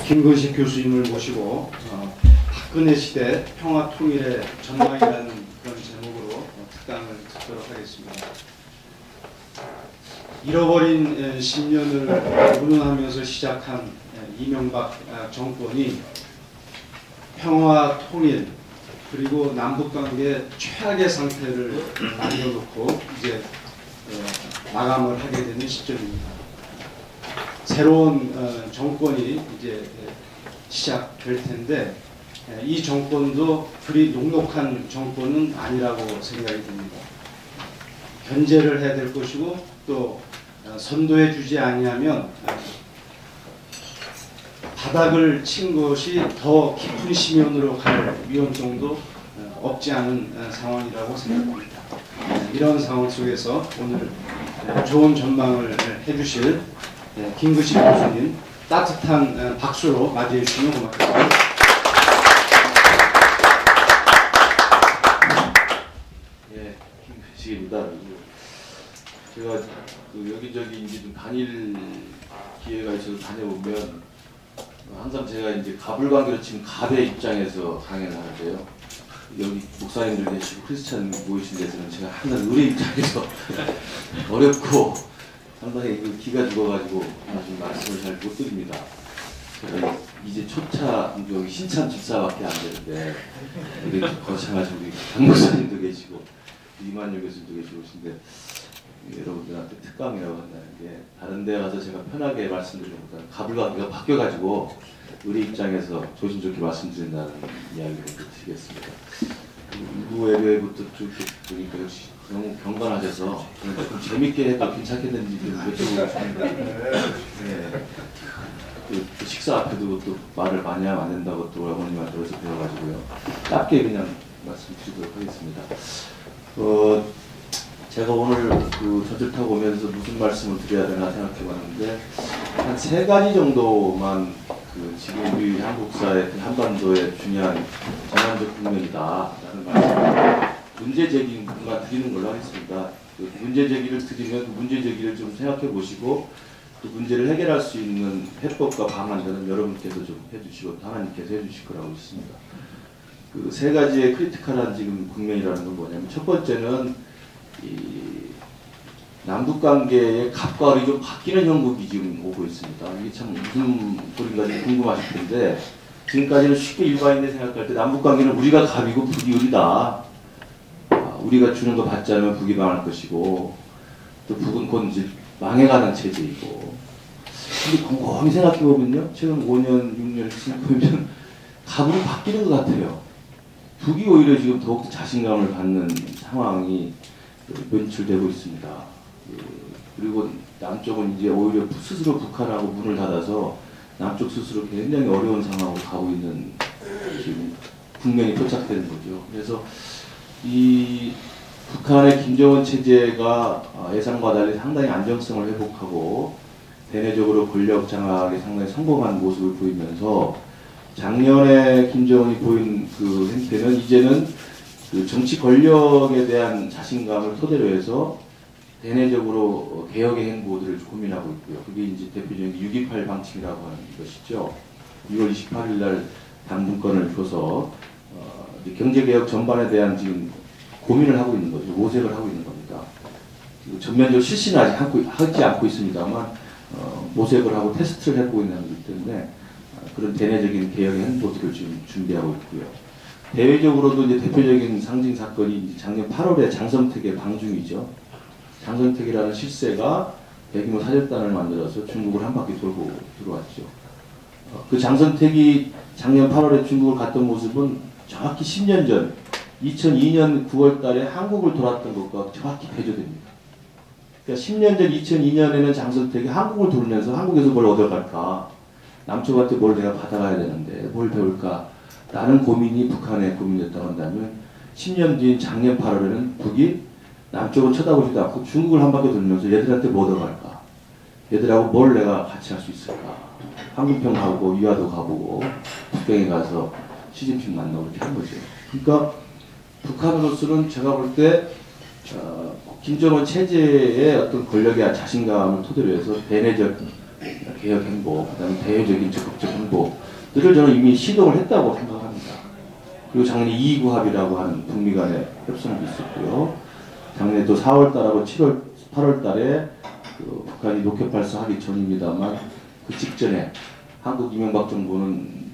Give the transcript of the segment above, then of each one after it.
김근식 교수님을 모시고 박근혜 시대 평화 통일의 전망이라는 그런 제목으로 특강을 듣도록 하겠습니다. 잃어버린 10년을 운운하면서 시작한 이명박 정권이 평화 통일 그리고 남북관계 최악의 상태를 남겨놓고 이제 마감을 하게 되는 시점입니다. 새로운 정권이 이제 시작될 텐데 이 정권도 그리 녹록한 정권은 아니라고 생각이 듭니다. 견제를 해야 될 것이고 또 선도해 주지 아니하면 바닥을 친 것이 더 깊은 심연으로 갈 위험성도 없지 않은 상황이라고 생각합니다. 이런 상황 속에서 오늘 좋은 전망을 해주실 김근식 교수님 따뜻한 박수로 맞이해 주시면 고맙겠습니다. 예, 김근식입니다. 제가 여기저기 이제 좀 다닐 기회가 있어서 다녀보면 항상 제가 이제 가불관계로 치면 갑의 입장에서 강연을 하는데요. 여기 목사님들 계시고 크리스찬 모이신 데서는 제가 항상 의뢰 입장에서 어렵고 상당히 기가 죽어가지고 아주 말씀을 잘 못 드립니다. 제가 이제 초차 여기 신참 집사밖에 안 되는데 여기 거창하신 우리 강 목사님도 계시고 이만열 교수님도 계시고 오신데 여러분들한테 특강이라고 한다는 게 다른 데 가서 제가 편하게 말씀드리는 것보다는 가불관계가 바뀌어가지고 우리 입장에서 조심스럽게 말씀드린다는 이야기를 드리겠습니다. 일부 외부부터 쭉 보니까 역시 너무 경건하셔서 좀 재밌게 해도 괜찮겠는지 좀 여쭤보고 싶은데 그 식사 앞에도 또 말을 많이 하면 안 된다고 또 어머님한테 어디서 배워가지고요. 짧게 그냥 말씀드리도록 하겠습니다. 제가 오늘 전철 타고 오면서 무슨 말씀을 드려야 되나 생각해봤는데 한 3가지 정도만 지금 우리 한국사의 한반도의 중요한 전환적 국면이다라는 말씀을 문제 제기만 드리는 걸로 하겠습니다. 문제 제기를 드리면 문제 제기를 좀 생각해 보시고 또 문제를 해결할 수 있는 해법과 방안들은 여러분께서 좀 해주시고 하나님께서 해주실 거라고 믿습니다. 3가지의 크리티컬한 지금 국면이라는 건 뭐냐면 첫 번째는 이 남북관계의 갑과 을이 좀 바뀌는 형국이 지금 오고 있습니다. 이게 참 무슨 소리인가 좀 궁금하실 텐데 지금까지는 쉽게 일반인이 생각할 때 남북관계는 우리가 갑이고 북이 을이다. 우리가 주는 거 받지 않으면 북이 망할 것이고 또 북은 곧 이제 망해가는 체제이고 근데 곰곰이 생각해보면요. 최근 5년, 6년 보면 갑으로 바뀌는 것 같아요. 북이 오히려 지금 더욱더 자신감을 받는 상황이 연출되고 있습니다. 그리고 남쪽은 이제 오히려 스스로 북한하고 문을 닫아서 남쪽 스스로 굉장히 어려운 상황으로 가고 있는 지금 국면이 포착되는 거죠. 그래서 이 북한의 김정은 체제가 예상과 달리 상당히 안정성을 회복하고 대내적으로 권력 장악에 상당히 성공한 모습을 보이면서 작년에 김정은이 보인 그 행태는 이제는 정치 권력에 대한 자신감을 토대로 해서 대내적으로 개혁의 행보들을 고민하고 있고요. 그게 이제 대표적인 6.28 방침이라고 하는 것이죠. 6월 28일 날 당분권을 줘서 경제개혁 전반에 대한 지금 고민을 하고 있는 거죠. 모색을 하고 있는 겁니다. 전면적으로 실시는 아직 하지 않고 있습니다만 모색을 하고 테스트를 해보고 있는 거기 때문에 그런 대내적인 개혁의 행보들을 지금 준비하고 있고요. 대외적으로도 이제 대표적인 상징 사건이 이제 작년 8월에 장성택의 방중이죠. 장성택이라는 실세가 대규모 사절단을 만들어서 중국을 한 바퀴 돌고 들어왔죠. 그 장성택이 작년 8월에 중국을 갔던 모습은 정확히 10년 전 2002년 9월 달에 한국을 돌았던 것과 정확히 대조됩니다. 그러니까 10년 전 2002년에는 장성택이 한국을 돌면서 한국에서 뭘 얻어갈까? 남쪽한테 뭘 내가 받아가야 되는데 뭘 배울까? 라는 고민이 북한의 고민이었다고 한다면 10년 뒤인 작년 8월에는 북이 남쪽은 쳐다보지도 않고 중국을 한 바퀴 돌면서 얘들한테 뭐 얻어갈까? 얘들하고 뭘 내가 같이 할 수 있을까? 한국평 가보고 위화도 가보고 북경에 가서 시진핑 만나고 이렇게 한 거죠. 그러니까 북한으로서는 제가 볼 때 김정은 체제의 어떤 권력의 자신감을 토대로 해서 대내적 개혁 행보, 그다음에 대외적인 적극적 행보들을 저는 이미 시동을 했다고 생각합니다. 그리고 작년에 2.29 합의라고 하는 북미 간의 협상도 있었고요. 작년에 또 4월달하고 8월달에 그 북한이 로켓 발사 하기 전입니다만 그 직전에 한국 이명박 정부는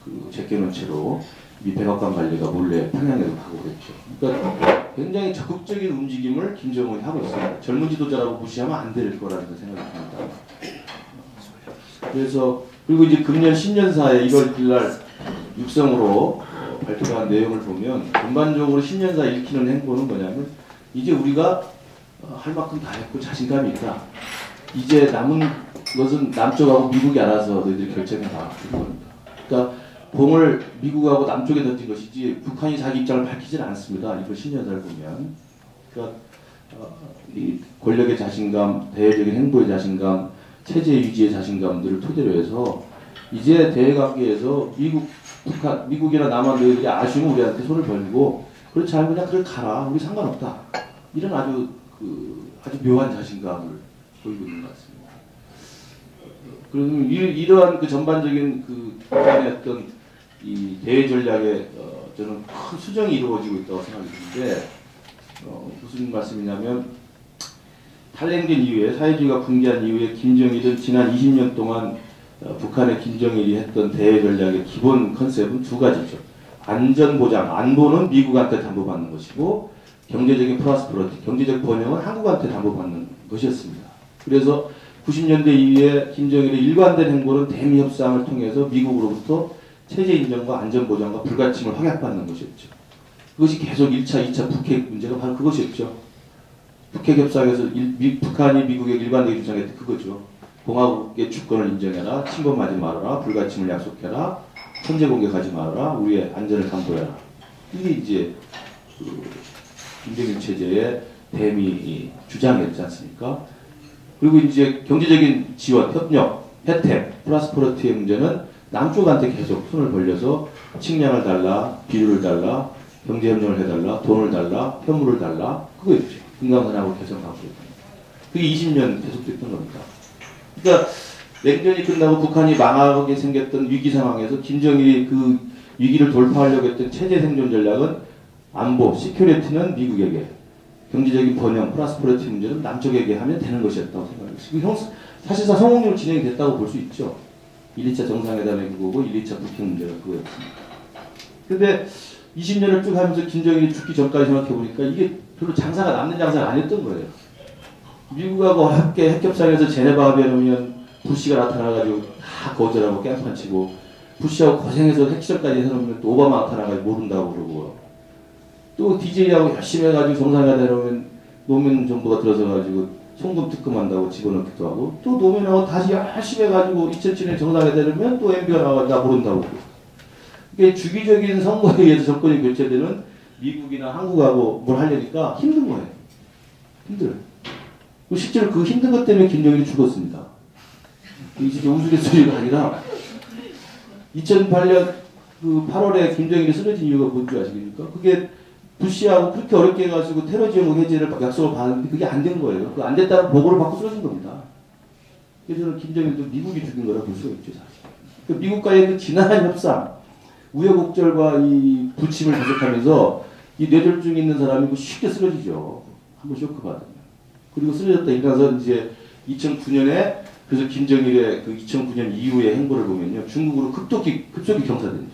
그 제껴놓은 채로 미 백악관 관리가 몰래 평양에도 가고 그랬죠. 그러니까 굉장히 적극적인 움직임을 김정은이 하고 있습니다. 젊은 지도자라고 무시하면 안 될 거라는 생각이 듭니다. 그래서 그리고 이제 금년 신년사에 1월 1일 육성으로 발표한 내용을 보면 전반적으로 신년사 읽히는 행보는 뭐냐면 이제 우리가 할 만큼 다 했고 자신감이 있다. 이제 남은 것은 남쪽하고 미국이 알아서 너희들이 결정해라. 그러니까 공을 미국하고 남쪽에 던진 것이지 북한이 자기 입장을 밝히질 않습니다. 이번 신년사를 보면. 그러니까 이 권력의 자신감, 대외적인 행보의 자신감, 체제 유지의 자신감들을 토대로 해서 이제 대외관계에서 미국이나 남한 너희들이 아쉬우면 우리한테 손을 벌리고 그렇지 않으면 그냥 그래 가라. 우리 상관없다. 이런 아주 묘한 자신감을 보이고 있는 것 같습니다. 그러면 이러한 그 전반적인 그 북한의 어떤 이 대외 전략에 저는 큰 수정이 이루어지고 있다고 생각이 드는데 무슨 말씀이냐면 탈냉전 이후에 사회주의가 붕괴한 이후에 김정일은 지난 20년 동안 북한의 김정일이 했던 대외 전략의 기본 컨셉은 두 가지죠. 안전보장, 안보는 미국한테 담보받는 것이고 경제적인 프로스퍼러티, 경제적 번영은 한국한테 담보받는 것이었습니다. 그래서 90년대 이후에 김정일의 일관된 행보는 대미 협상을 통해서 미국으로부터 체제 인정과 안전보장과 불가침을 확약받는 것이었죠. 그것이 계속 1차, 2차 북핵 문제가 바로 그것이었죠. 북핵 협상에서 북한이 미국에 일관되게 주장했던 그거죠. 공화국의 주권을 인정해라, 침범하지 말아라, 불가침을 약속해라, 선제 공격하지 말아라, 우리의 안전을 담보해라. 이게 이제 그 김정일 체제의 대미 주장이었지 않습니까? 그리고 이제 경제적인 지원, 협력, 혜택, 프로스퍼러티의 문제는 남쪽한테 계속 손을 벌려서 식량을 달라, 비료를 달라, 경제협력을 해달라, 돈을 달라, 현물을 달라, 그거였죠. 금강산하고 개성하고. 그게 20년 계속됐던 겁니다. 그러니까 냉전이 끝나고 북한이 망하게 생겼던 위기 상황에서 김정일이 그 위기를 돌파하려고 했던 체제 생존 전략은 안보, 시큐리티는 미국에게, 경제적인 번영, 프로스퍼러티 문제는 남쪽에게 하면 되는 것이었다고 생각합니다. 사실상 성공적으로 진행이 됐다고 볼 수 있죠. 1, 2차 정상회담이 그거고 1, 2차 북핵 문제가 그거였습니다. 근데 20년을 쭉 하면서 김정일이 죽기 전까지 생각해보니까 이게 별로 장사가 남는 장사가 아니었던 거예요. 미국하고 함께 핵협상에서 제네바 합의에 놓으면 부시가 나타나가지고 다 거절하고 깽판 치고 부시하고 고생해서 핵시절까지 해놓으면 또 오바마 나타나가지고 모른다고 그러고 또 DJ하고 열심히 해가지고 정상회담에 놓으면 노무현 정부가 들어서가지고 송금 특검한다고 집어넣기도 하고 또 노무현하고 다시 열심히 해가지고 2007년 정상회담에 되면 또 MB가 나와가지고 나 모른다고 이게 주기적인 선거에 의해서 정권이 교체되는 미국이나 한국하고 뭘 하려니까 힘든 거예요. 힘들어요. 실제로 그 힘든 것 때문에 김정일이 죽었습니다. 이게 우스갯소리가 아니라 2008년 그 8월에 김정일이 쓰러진 이유가 뭔지 아십니까? 그게 부시하고 그렇게 어렵게 해가지고 테러 지역 해제를 약속을 받았는데 그게 안 된 거예요. 그 안 됐다는 보고를 받고 쓰러진 겁니다. 그래서 저는 김정일도 미국이 죽인 거라 볼 수가 있죠, 사실. 그 미국과의 그 지난한 협상, 우여곡절과 이 부침을 계속하면서 이 뇌졸중이 있는 사람이 쉽게 쓰러지죠. 한번 쇼크 받으면. 그리고 쓰러졌다 일어나서 이제 2009년에 그래서 김정일의 그 2009년 이후의 행보를 보면요. 중국으로 급속히 경사됩니다.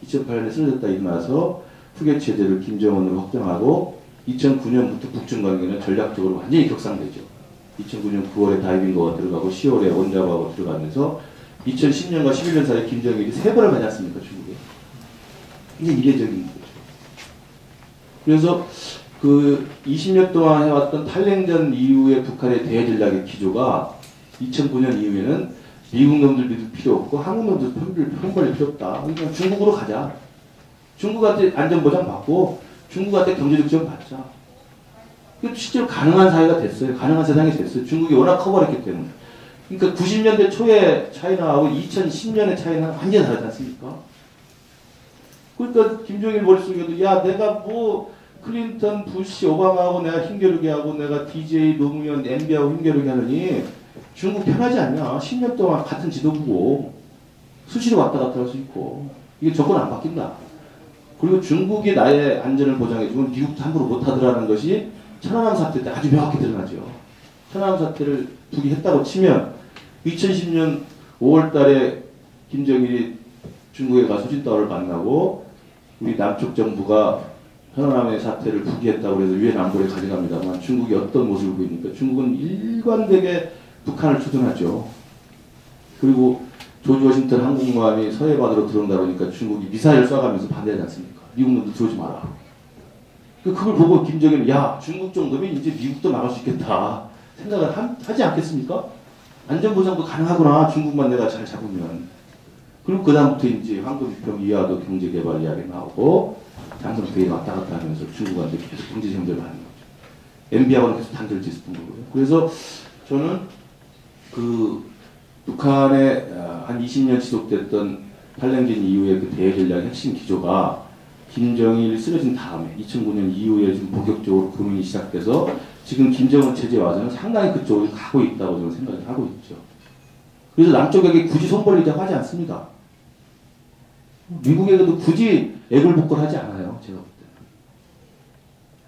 2008년에 쓰러졌다 일어나서 후계 체제를 김정은으로 확정하고 2009년부터 북중 관계는 전략적으로 완전히 격상되죠. 2009년 9월에 다이빙거가 들어가고 10월에 원자바가 들어가면서 2010년과 11년 사이에 김정일이 3번을 맞았습니까, 중국에. 이게 이례적인 거죠. 그래서 그 20년 동안 해왔던 탈냉전 이후의 북한의 대전략의 기조가 2009년 이후에는 미국 놈들 믿을 필요 없고 한국 놈들 편벌릴 필요 없다. 그러니까 중국으로 가자. 중국한테 안전보장 받고 중국한테 경제적 지원 받자. 실제로 가능한 사회가 됐어요. 가능한 세상이 됐어요. 중국이 워낙 커버했기 때문에. 그러니까 90년대 초에 차이나하고 2010년의 차이는 완전히 다르지 않습니까? 그러니까 김정일 머릿속에도 야 내가 뭐 클린턴, 부시, 오바마하고 내가 힘겨루게 하고 내가 DJ, 노무현, MB하고 힘겨루게 하느니 중국 편하지 않냐? 10년 동안 같은 지도부고 수시로 왔다 갔다 할 수 있고 이게 조건 안 바뀐다. 그리고 중국이 나의 안전을 보장해주면 미국도 함부로 못하더라는 것이 천안함 사태 때 아주 명확히 드러나죠. 천안함 사태를 북이 했다고 치면 2010년 5월 달에 김정일이 중국에 가서 후진타오를 만나고 우리 남쪽 정부가 천안함의 사태를 북이 했다고 해서 유엔 안보리에 가져갑니다만 중국이 어떤 모습을 보입니까? 중국은 일관되게 북한을 추둔하죠. 그리고 조지 워싱턴 항공모함이 서해바다로 들어온다 그러니까 중국이 미사일을 쏴가면서 반대하지 않습니까? 미국 놈도 들어오지 마라. 그걸 보고 김정일은 야 중국 정도면 이제 미국도 막을 수 있겠다 생각을 하지 않겠습니까? 안전보장도 가능하구나 중국만 내가 잘 잡으면. 그리고 그 다음부터 이제 황금비평 이하도 경제개발 이야기 나오고 장성태에 왔다 갔다 하면서 중국한테 계속 경제정제를 하는 거죠. MB하고는 계속 단절을 짓던 거고요. 그래서 저는 그 북한의 한 20년 지속됐던 팔랭진 이후의 그 대전략의 핵심 기조가 김정일이 쓰러진 다음에 2009년 이후에 좀 본격적으로 고민이 시작돼서 지금 김정은 체제 와서는 상당히 그쪽으로 가고 있다고 저는 생각을 하고 있죠. 그래서 남쪽에게 굳이 손 벌리자고 하지 않습니다. 미국에게도 굳이 애걸복걸하지 않아요. 제가 볼 때는.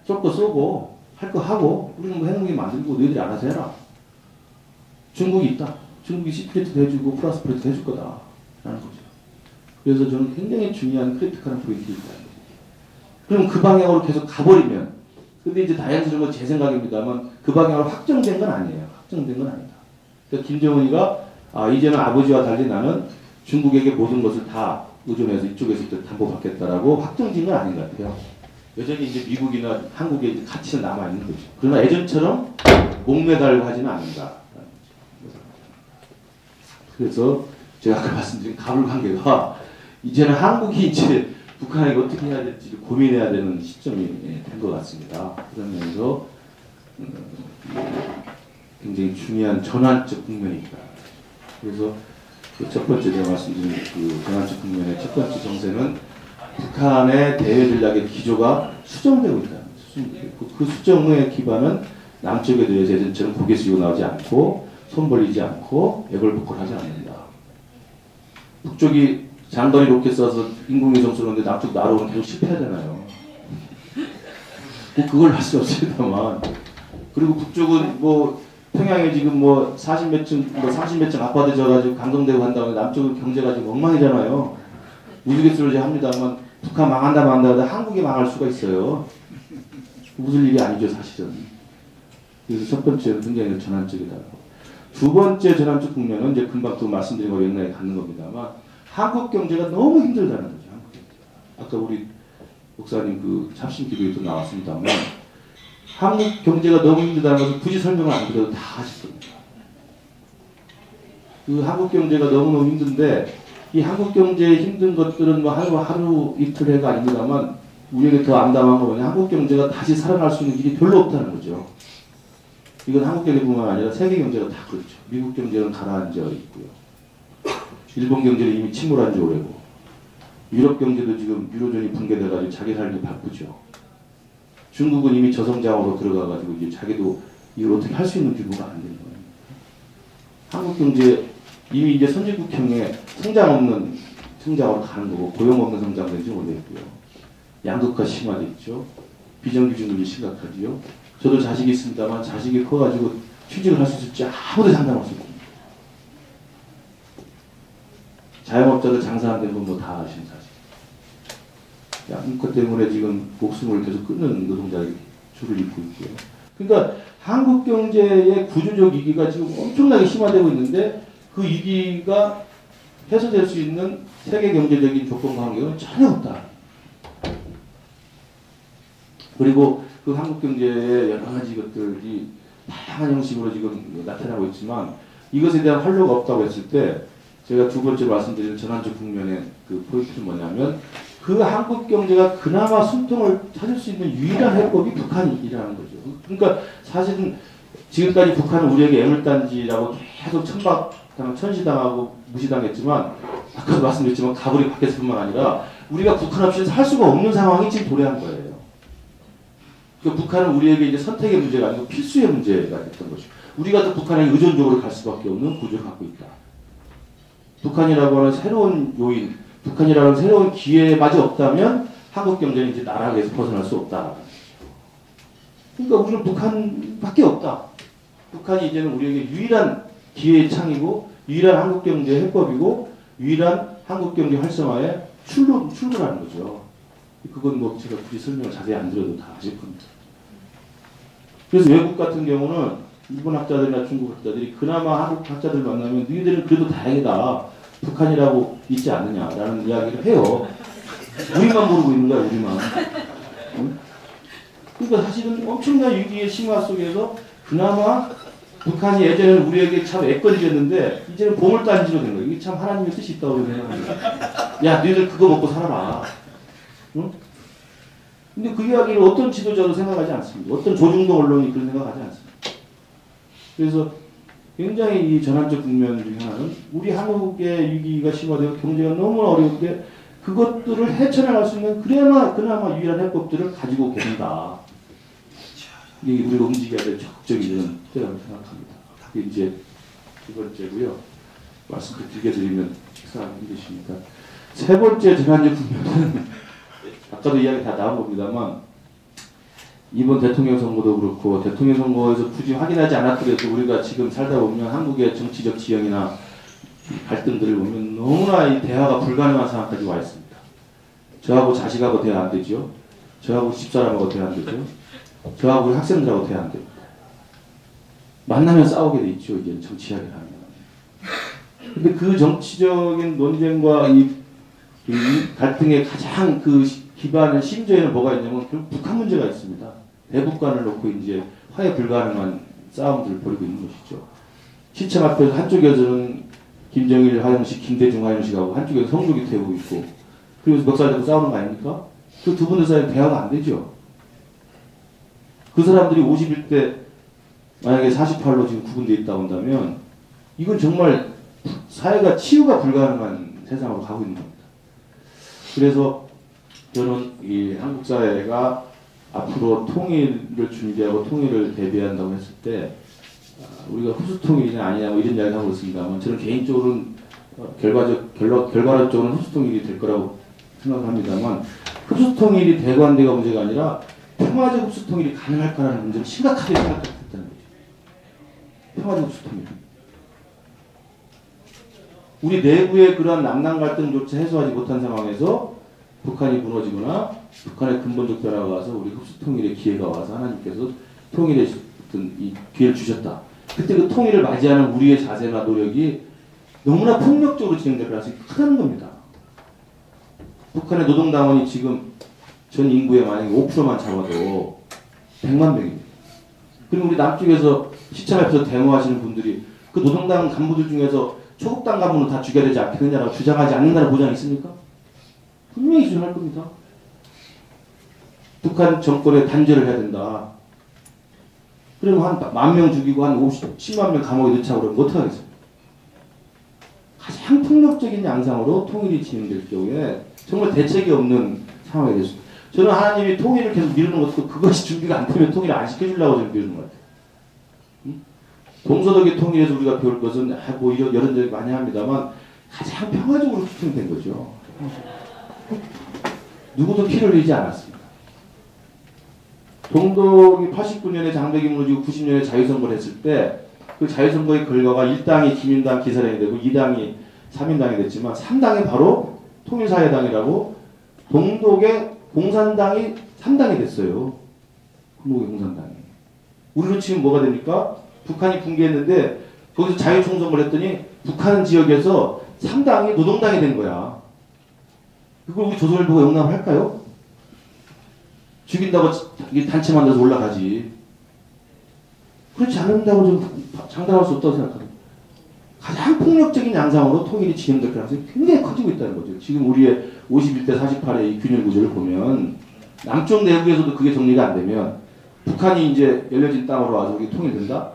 쏠 거 쏘고 할 거 하고 우리는 뭐 핵무기 만들고 너희들이 알아서 해라. 중국이 있다. 중국이 시크릿도 해주고 플러스 프레트 해줄 거다. 라는 거죠. 그래서 저는 굉장히 중요한 크리티컬한 포인트가 있다는 거죠. 그럼 그 방향으로 계속 가버리면 근데 이제 다양스러운 건 제 생각입니다만 그 방향으로 확정된 건 아니에요. 확정된 건 아니다. 그러니까 김정은이가 이제는 아버지와 달리 나는 중국에게 모든 것을 다 의존해서 이쪽에서부터 담보받겠다라고 확정진 건 아닌 것 같아요. 여전히 이제 미국이나 한국에 이제 가치는 남아있는 거죠. 그러나 예전처럼 목매달고 하지는 않는다. 그래서 제가 아까 말씀드린 가불관계가 이제는 한국이 이제 북한에게 어떻게 해야 될지를 고민해야 되는 시점이 된 것 같습니다. 그런 면에서 굉장히 중요한 전환적 국면입니다. 그래서 그 첫 번째 제가 말씀드린 그 전환적 국면의 첫 번째 정세는 북한의 대외 전략의 기조가 수정되고 있다. 그 수정의 기반은 남쪽에 대해서 예전처럼 고개 숙이고 나오지 않고 손 벌리지 않고 애걸복걸하지 않는다. 북쪽이 장거리 로켓 쏴서 인공위성 쏘는데 남쪽 날아오는 계속 실패하잖아요. 그걸 할 수 없습니다만. 그리고 북쪽은 뭐 평양에 지금 뭐 40몇 층, 뭐 30몇 층 아파트 져가지고 강성되고 한다면 남쪽은 경제가 지금 엉망이잖아요. 우스갯소리를 합니다만 북한 망한다 하다 한국이 망할 수가 있어요. 웃을 일이 아니죠 사실은. 그래서 첫 번째는 굉장히 전환적이다. 두 번째 전환적 국면은 이제 금방 또 말씀드린 거 옛날에 갖는 겁니다만 한국 경제가 너무 힘들다는 거죠. 한국 경제가. 아까 우리 목사님 그 잡신 기도에도 나왔습니다만 한국 경제가 너무 힘들다는 것을 굳이 설명을 안 드려도 다 아실 겁니다. 그 한국 경제가 너무너무 힘든데 이 한국 경제의 힘든 것들은 뭐 하루 이틀 해가 아닙니다만 우리에게 더 암담한 건 뭐냐 한국 경제가 다시 살아날 수 있는 길이 별로 없다는 거죠. 이건 한국 경제뿐만 아니라 세계 경제가 다 그렇죠. 미국 경제는 가라앉아 있고요. 일본 경제는 이미 침몰한 지 오래고 유럽 경제도 지금 유로존이 붕괴돼가지고 자기 살기 바쁘죠. 중국은 이미 저성장으로 들어가가지고 이제 자기도 이걸 어떻게 할 수 있는 규모가 안 되는 거예요. 한국 경제 이미 이제 선진국형의 성장 없는 성장으로 가는 거고 고용 없는 성장된 지 오래됐고요. 양극화 심화돼 있죠. 비정규직률이 심각하지요. 저도 자식이 있습니다만 자식이 커가지고 취직을 할 수 있을지 아무도 상관없습니다. 자영업자들 장사하는 건 뭐 다 아시는 사실. 양극화 때문에 지금 목숨을 계속 끊는 노동자의 줄을 잇고 있고요. 그러니까 한국 경제의 구조적 위기가 지금 엄청나게 심화되고 있는데 그 위기가 해소될 수 있는 세계 경제적인 조건과 환경은 전혀 없다. 그리고 그 한국 경제의 여러 가지 것들이 다양한 형식으로 지금 나타나고 있지만 이것에 대한 활로가 없다고 했을 때 제가 두 번째로 말씀드린 전환적 국면의 그 포인트는 뭐냐면 그 한국 경제가 그나마 숨통을 찾을 수 있는 유일한 해법이 북한이라는 거죠. 그러니까 사실은 지금까지 북한은 우리에게 애물단지라고 계속 천시당하고 무시당했지만 아까도 말씀드렸지만 가불이 바뀌었을뿐만 아니라 우리가 북한 없이는 살 수가 없는 상황이 지금 도래한 거예요. 그러니까 북한은 우리에게 이제 선택의 문제가 아니고 필수의 문제가 됐던 거죠. 우리가 또 북한에 의존적으로 갈 수밖에 없는 구조를 갖고 있다. 북한이라고 하는 새로운 요인, 북한이라는 새로운 기회마저 없다면 한국 경제는 이제 나락에서 벗어날 수 없다. 그러니까 우리는 북한밖에 없다. 북한이 이제는 우리에게 유일한 기회의 창이고 유일한 한국 경제 해법이고 유일한 한국 경제 활성화의 출구라는 거죠. 그건 뭐 제가 굳이 설명을 자세히 안 드려도 다 아실 겁니다. 그래서 외국 같은 경우는 일본 학자들이나 중국 학자들이 그나마 한국 학자들 만나면 너희들은 그래도 다행이다. 북한이라고 있지 않느냐라는 이야기를 해요. 우리만 모르고 있는 거야, 우리만. 응? 그러니까 사실은 엄청난 위기의 심화 속에서 그나마 북한이 예전에는 우리에게 참 애꺼리였는데 이제는 보물단지로 된 거예요. 이게 참 하나님의 뜻이 있다고 생각합니다. 야, 너희들 그거 먹고 살아라. 응? 근데 그 이야기를 어떤 지도자도 생각하지 않습니다. 어떤 조중동 언론이 그런 생각하지 않습니다. 그래서 굉장히 이 전환적 국면 중에 하나는 우리 한국의 위기가 심화되고 경제가 너무나 어려운데 그것들을 헤쳐나갈 수 있는 그나마 유일한 해법들을 가지고 계신다. 이게 우리가 움직여야 될 적극적인 때라고 생각합니다. 그게 이제 두 번째고요. 말씀을 길게 드리면 식사하기 힘드시니까. 세 번째 전환적 국면은 아까도 이야기 다 나온 겁니다만 이번 대통령 선거도 그렇고 대통령 선거에서 굳이 확인하지 않았더라도 우리가 지금 살다 보면 한국의 정치적 지형이나 갈등들을 보면 너무나 이 대화가 불가능한 상황까지 와 있습니다. 저하고 자식하고 대화 안 되죠. 저하고 집사람하고 대화 안 되죠. 저하고 학생들하고 대화 안 됩니다. 만나면 싸우게 돼 있죠. 이제 정치 이야기를 하면. 근데 그 정치적인 논쟁과 이 갈등의 가장 그 기반의 심조에는 뭐가 있냐면 결국 북한 문제가 있습니다. 대북관을 놓고 이제 화해 불가능한 싸움들을 벌이고 있는 것이죠. 시청 앞에서 한쪽에서는 김정일 하영식, 김대중 하영식하고 한쪽에서 성조기 태우고 있고 그리고 멱살 잡고 싸우는 거 아닙니까? 그 두 분들 사이에 대화가 안 되죠. 그 사람들이 51대 만약에 48로 지금 구분되어 있다고 한다면 이건 정말 사회가 치유가 불가능한 세상으로 가고 있는 겁니다. 그래서 저는 이 한국 사회가 앞으로 통일을 준비하고 통일을 대비한다고 했을 때 우리가 후수 통일이냐 아니냐 뭐 이런 이야기 하고 있습니다만 저는 개인적으로는 결과적으로는 후수 통일이 될 거라고 생각합니다만 후수 통일이 되고 안 되고가 문제가 아니라 평화적 후수 통일이 가능할까라는 문제를 심각하게 생각했다는 거죠. 평화적 후수 통일. 우리 내부의 그러한 남남 갈등조차 해소하지 못한 상황에서 북한이 무너지거나 북한의 근본적 변화가 와서 우리 흡수 통일의 기회가 와서 하나님께서 통일의 어떤 이 기회를 주셨다. 그때 그 통일을 맞이하는 우리의 자세나 노력이 너무나 폭력적으로 진행될 가능성이 크다는 겁니다. 북한의 노동당원이 지금 전 인구의 만약에 5%만 잡아도 100만 명입니다. 그리고 우리 남쪽에서 시청 앞에서 데모하시는 분들이 그 노동당 간부들 중에서 초급당 간부는 다 죽여야 되지 않겠느냐라고 주장하지 않는다는 보장이 있습니까? 분명히 주장할 겁니다. 북한 정권에 단죄를 해야 된다. 그러면 한 10,000명 죽이고 한 10만 명 감옥에 넣자고 그러면 어떡하겠습니까? 가장 폭력적인 양상으로 통일이 진행될 경우에 정말 대책이 없는 상황이 됐습니다. 저는 하나님이 통일을 계속 미루는 것도 그것이 준비가 안 되면 통일을 안 시켜주려고 저는 미루는 것 같아요. 동서독의 통일에서 우리가 배울 것은 뭐 이런 적이 많이 합니다만 가장 평화적으로 수통된 거죠. 누구도 피를 흘리지 않았습니다. 동독이 89년에 장벽이 무너지고 90년에 자유선거를 했을 때 그 자유선거의 결과가 1당이 기민당 기사령이 되고 2당이 3인당이 됐지만 3당이 바로 통일사회당이라고 동독의 공산당이 3당이 됐어요. 동독의 공산당이. 우리로 치면 뭐가 됩니까? 북한이 붕괴했는데 거기서 자유총선거를 했더니 북한 지역에서 3당이 노동당이 된 거야. 그걸 우리 조선일보가 용납을 할까요? 죽인다고 단체 만들어서 올라가지. 그렇지 않는다고 좀 장담할 수 없다고 생각합니다. 가장 폭력적인 양상으로 통일이 진행될 가능성이 굉장히 커지고 있다는 거죠. 지금 우리의 51대 48의 이 균열 구조를 보면 남쪽 내국에서도 그게 정리가 안 되면 북한이 이제 열려진 땅으로 와서 이게 통일된다?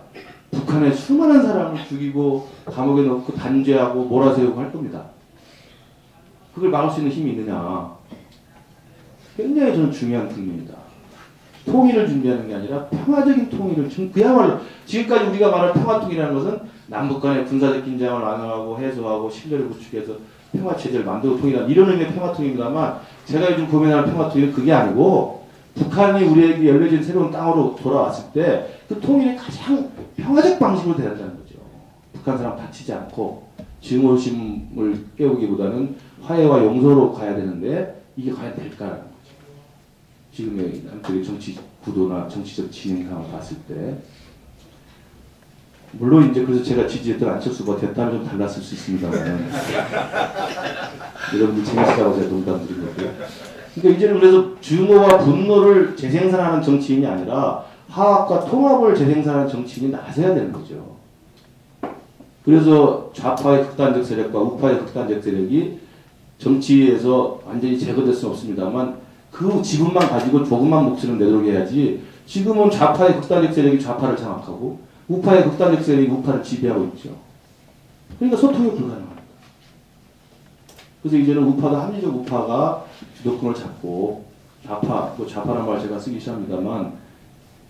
북한의 수많은 사람을 죽이고 감옥에 넣고 단죄하고 몰아세우고 할 겁니다. 그걸 막을 수 있는 힘이 있느냐. 굉장히 저는 중요한 국면이다. 통일을 준비하는 게 아니라 평화적인 통일을 그야말로 지금까지 우리가 말하는 평화통일이라는 것은 남북 간의 군사적 긴장을 완화하고 해소하고 신뢰를 구축해서 평화체제를 만들고 통일하는 이런 의미의 평화통일입니다만 제가 요즘 고민하는 평화통일은 그게 아니고 북한이 우리에게 열려진 새로운 땅으로 돌아왔을 때 그 통일이 가장 평화적 방식으로 돼야 된다는 거죠. 북한 사람 다치지 않고 증오심을 깨우기보다는 화해와 용서로 가야 되는데 이게 과연 될까라는 거죠. 지금의 남쪽의 정치 구도나 정치적 진행 상황을 봤을 때 물론 이제 그래서 제가 지지했던 안철수 후보가 됐다면 좀 달랐을 수 있습니다만 여러분들 재밌다고 제가 농담 드린 거고요. 그러니까 이제는 그래서 증오와 분노를 재생산하는 정치인이 아니라 화합과 통합을 재생산하는 정치인이 나서야 되는 거죠. 그래서 좌파의 극단적 세력과 우파의 극단적 세력이 정치에서 완전히 제거될 수는 없습니다만 그 지분만 가지고 조금만 목소리를 내도록 해야지 지금은 좌파의 극단적 세력이 좌파를 장악하고 우파의 극단적 세력이 우파를 지배하고 있죠. 그러니까 소통이 불가능합니다. 그래서 이제는 우파가 합리적 우파가 주도권을 잡고 좌파, 뭐 좌파란 말 제가 쓰기 시작합니다만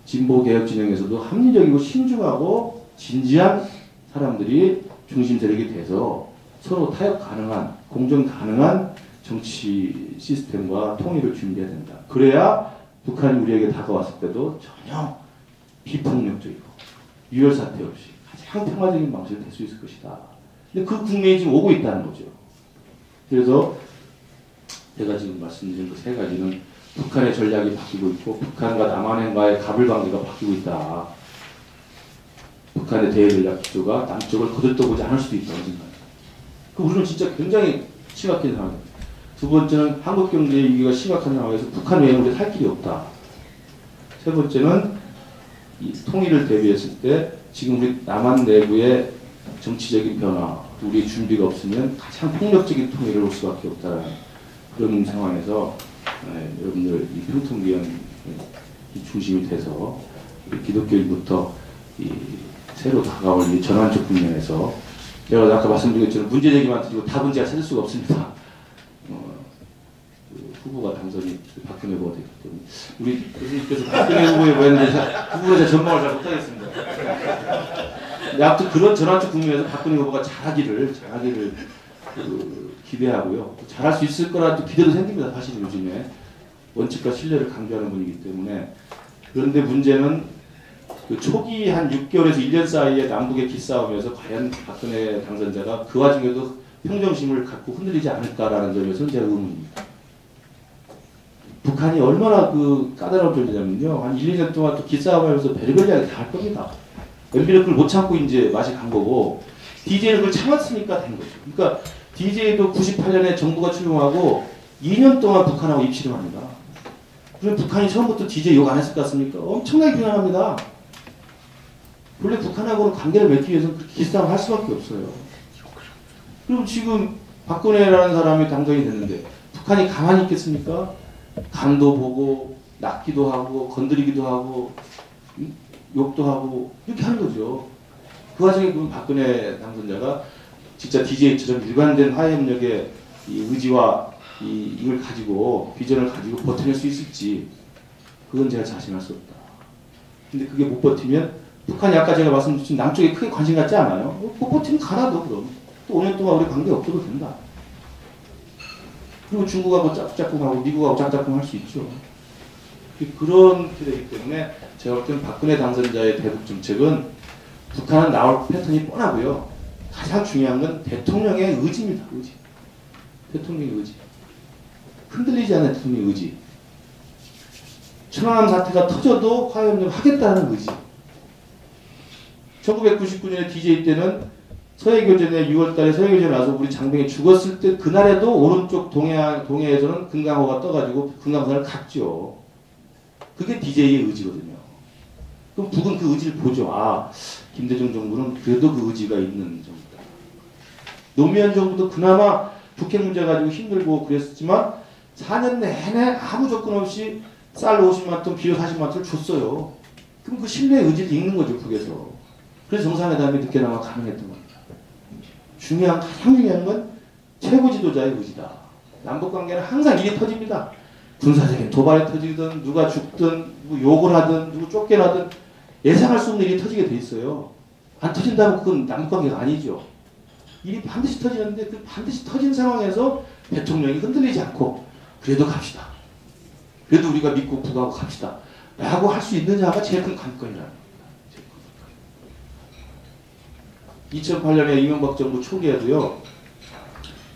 진보 개혁 진영에서도 합리적이고 신중하고 진지한 사람들이 중심 세력이 돼서 서로 타협 가능한 공정 가능한 정치 시스템과 통일을 준비해야 된다. 그래야 북한이 우리에게 다가왔을 때도 전혀 비폭력적이고 유혈 사태 없이 가장 평화적인 방식이 될 수 있을 것이다. 근데 그 국면이 지금 오고 있다는 거죠. 그래서 제가 지금 말씀드린 그 세 가지는 북한의 전략이 바뀌고 있고 북한과 남한과의 가불관계가 바뀌고 있다. 북한의 대외전략 기조가 남쪽을 거들떠보지 않을 수도 있다고 생각합니다. 우리는 진짜 굉장히 심각한 상황입니다. 두 번째는 한국 경제의 위기가 심각한 상황에서 북한 외에는 우리 살 길이 없다. 세 번째는 이 통일을 대비했을 때 지금 우리 남한 내부의 정치적인 변화, 우리의 준비가 없으면 가장 폭력적인 통일을 올 수밖에 없다는 그런 상황에서 여러분들 이 평통위원회 중심이 돼서 기독교인부터 이 새로 다가올 이 전환적 국면에서 제가 아까 말씀드린 것처럼 문제제기만 드리고 다 문제가 찾을 수가 없습니다. 그 후보가 당선이 박근혜 후보가 됐기 때문에 우리 교수님께서 박근혜 후보에 보였는데 후보에 대한 전망을 잘 못하겠습니다. 아무튼 그런 전환적 국면에서 박근혜 후보가 잘하기를 기대하고요. 잘할 수 있을 거라도 기대도 생깁니다. 사실 요즘에 원칙과 신뢰를 강조하는 분이기 때문에. 그런데 문제는 그 초기 한 6개월에서 1년 사이에 남북의 기싸움에서 과연 박근혜 당선자가 그 와중에도 평정심을 갖고 흔들리지 않을까라는 점에서는 제가 의문입니다. 북한이 얼마나 그 까다로운 존재냐면요. 한 1, 2년 동안 또 기싸움하면서 별의별 이야기 다 할 겁니다. MB는 그걸 못 참고 이제 맛이 간 거고 DJ는 그걸 참았으니까 된 거죠. 그러니까 DJ도 98년에 정부가 출범하고 2년 동안 북한하고 입씨를 합니다. 그럼 북한이 처음부터 DJ 욕 안 했을 것 같습니까? 엄청나게 비난합니다. 원래 북한하고는 관계를 맺기 위해서는 그렇게 기싸움을 할 수밖에 없어요. 그럼 지금 박근혜라는 사람이 당선이 됐는데 북한이 가만히 있겠습니까? 간도 보고 낚기도 하고 건드리기도 하고 욕도 하고 이렇게 하는 거죠. 그 와중에 그럼 박근혜 당선자가 진짜 DJ처럼 일관된 화해협력의 이 의지와 이걸 가지고 비전을 가지고 버텨낼 수 있을지 그건 제가 자신할 수 없다. 근데 그게 못 버티면 북한이 아까 제가 말씀드린 남쪽에 크게 관심 갖지 않아요. 못 버티면 가라도 그럼 또 5년 동안 우리 관계 없어도 된다. 그리고 중국하고 짝짝꿍하고 미국하고 짝짝꿍 할 수 있죠. 그런 기대이기 때문에 제가 볼 때는 박근혜 당선자의 대북 정책은 북한은 나올 패턴이 뻔하고요. 가장 중요한 건 대통령의 의지입니다. 의지. 대통령의 의지. 흔들리지 않는 대통령의 의지. 천안함 사태가 터져도 화해협력을 하겠다는 의지. 1999년에 DJ 때는 서해교전에 6월달에 서해교전에 와서 우리 장병이 죽었을 때 그날에도 오른쪽 동해에서는 금강호가 떠가지고 금강산을 갔죠. 그게 DJ의 의지거든요. 그럼 북은 그 의지를 보죠. 아, 김대중 정부는 그래도 그 의지가 있는 정부다. 노무현 정부도 그나마 북핵 문제 가지고 힘들고 그랬지만 4년 내내 아무 조건 없이 쌀 50만 톤, 비료 40만 톤을 줬어요. 그럼 그 신뢰의 의지를 읽는 거죠, 북에서. 그래서 정상회담이 늦게나마 가능했던 겁니다. 가장 중요한 건 최고 지도자의 의지다. 남북관계는 항상 일이 터집니다. 군사적인 도발이 터지든 누가 죽든 누구 욕을 하든 누구 쫓겨나든 예상할 수 없는 일이 터지게 돼 있어요. 안 터진다면 그건 남북관계가 아니죠. 일이 반드시 터지는데 그 반드시 터진 상황에서 대통령이 흔들리지 않고 그래도 갑시다. 그래도 우리가 믿고 부각하고 갑시다. 라고 할 수 있는 자가 제일 큰 관건이라는 겁니다. 2008년에 이명박 정부 초기에도요.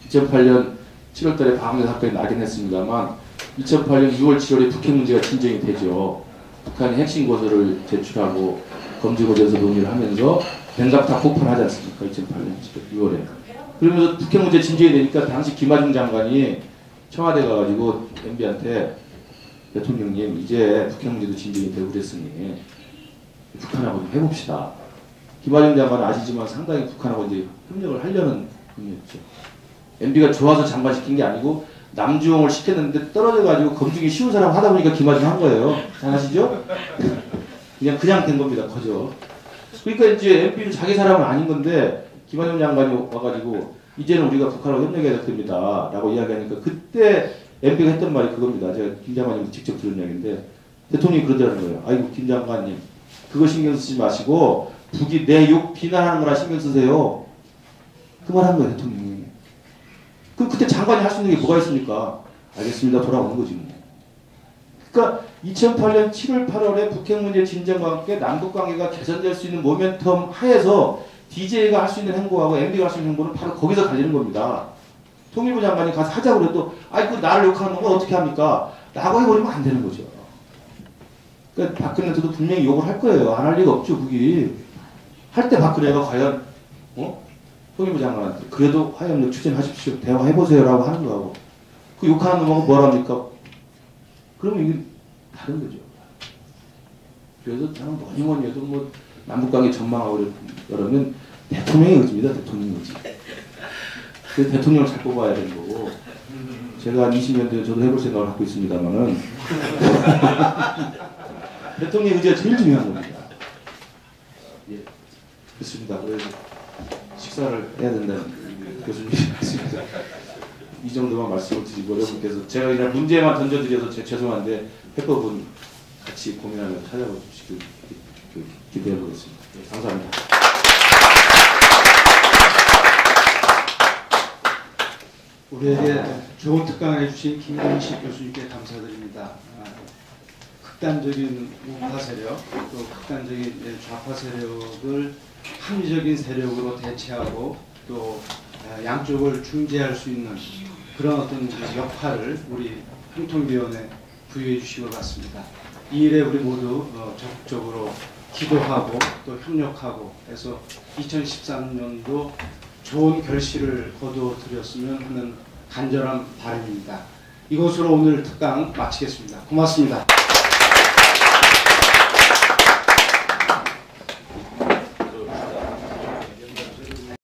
2008년 7월달에 방위 사건이 나긴 했습니다만 2008년 6월 7월에 북핵 문제가 진정이 되죠. 북한이 핵심 고서를 제출하고 검증고지에서 논의를 하면서 뱅갑타 폭발하지 않습니까? 2008년 6월에. 그러면서 북핵 문제 진정이 되니까 당시 김하중 장관이 청와대 가가지고 MB한테 대통령님 이제 북핵 문제도 진정이 되고 그랬으니 북한하고 좀 해봅시다. 김하중 장관은 아시지만 상당히 북한하고 이제 협력을 하려는 분이었죠. MB가 좋아서 장관 시킨 게 아니고 남주홍을 시켰는데 떨어져가지고 검증이 쉬운 사람 하다 보니까 김하중 한 거예요. 잘 아시죠? 그냥 된 겁니다. 거저. 그러니까 이제 MB는 자기 사람은 아닌 건데 김하중 장관이 와가지고 이제는 우리가 북한하고 협력해야 됩니다. 라고 이야기하니까 그때 MB가 했던 말이 그겁니다. 제가 김 장관님 직접 들은 이야기인데 대통령이 그러더라는 거예요. 아이고 김 장관님 그거 신경 쓰지 마시고 북이 내 욕 비난하는 거라 신경 쓰세요. 그 말 한 거예요. 대통령이. 그럼 그때 장관이 할 수 있는 게 뭐가 있습니까? 알겠습니다. 돌아오는 거지 뭐. 그러니까 2008년 7월 8월에 북핵 문제 진정과 함께 남북관계가 개선될 수 있는 모멘텀 하에서 DJ가 할 수 있는 행보하고 MB가 할 수 있는 행보는 바로 거기서 갈리는 겁니다. 통일부 장관이 가서 하자고 그래도 아이 그 나를 욕하는 건 어떻게 합니까? 라고 해버리면 안 되는 거죠. 그러니까 박근혜도 분명히 욕을 할 거예요. 안 할 리가 없죠. 그게. 할 때 박근혜가 과연 통일부 장관한테 그래도 화해협력 추진하십시오. 대화해보세요. 라고 하는 거하고 그 욕하는 놈하고 뭘 합니까? 그러면 이게 다른 거죠. 그래서 저는 뭐니 해도 뭐 남북관계 전망하고 그러면 대통령의 의지입니다. 대통령의 의지. 그래서 대통령을 잘 뽑아야 되는 거고 제가 한 20년 뒤에 저도 해볼 생각을 갖고 있습니다만은 대통령의 의지가 제일 중요한 겁니다. 예, 그렇습니다. 그래서 식사를 해야 된다는 교수님이 말씀입니다. 이 정도만 말씀을 드리고 여러분께서 제가 그냥 문제만 던져드려서 죄송한데 해법은 같이 고민하면서 찾아봐 주시길 기대해 보겠습니다. 네, 감사합니다. 우리에게 좋은 특강을 해주신 김건식 교수님께 감사드립니다. 극단적인 우파 세력, 또 극단적인 좌파 세력을 합리적인 세력으로 대체하고 또 양쪽을 중재할 수 있는 그런 어떤 역할을 우리 형통위원회 부여해 주신 것 같습니다. 이 일에 우리 모두 적극적으로 기도하고 또 협력하고 해서 2013년도 좋은 결실을 거두어드렸으면 하는 간절한 바람입니다. 이것으로 오늘 특강 마치겠습니다. 고맙습니다.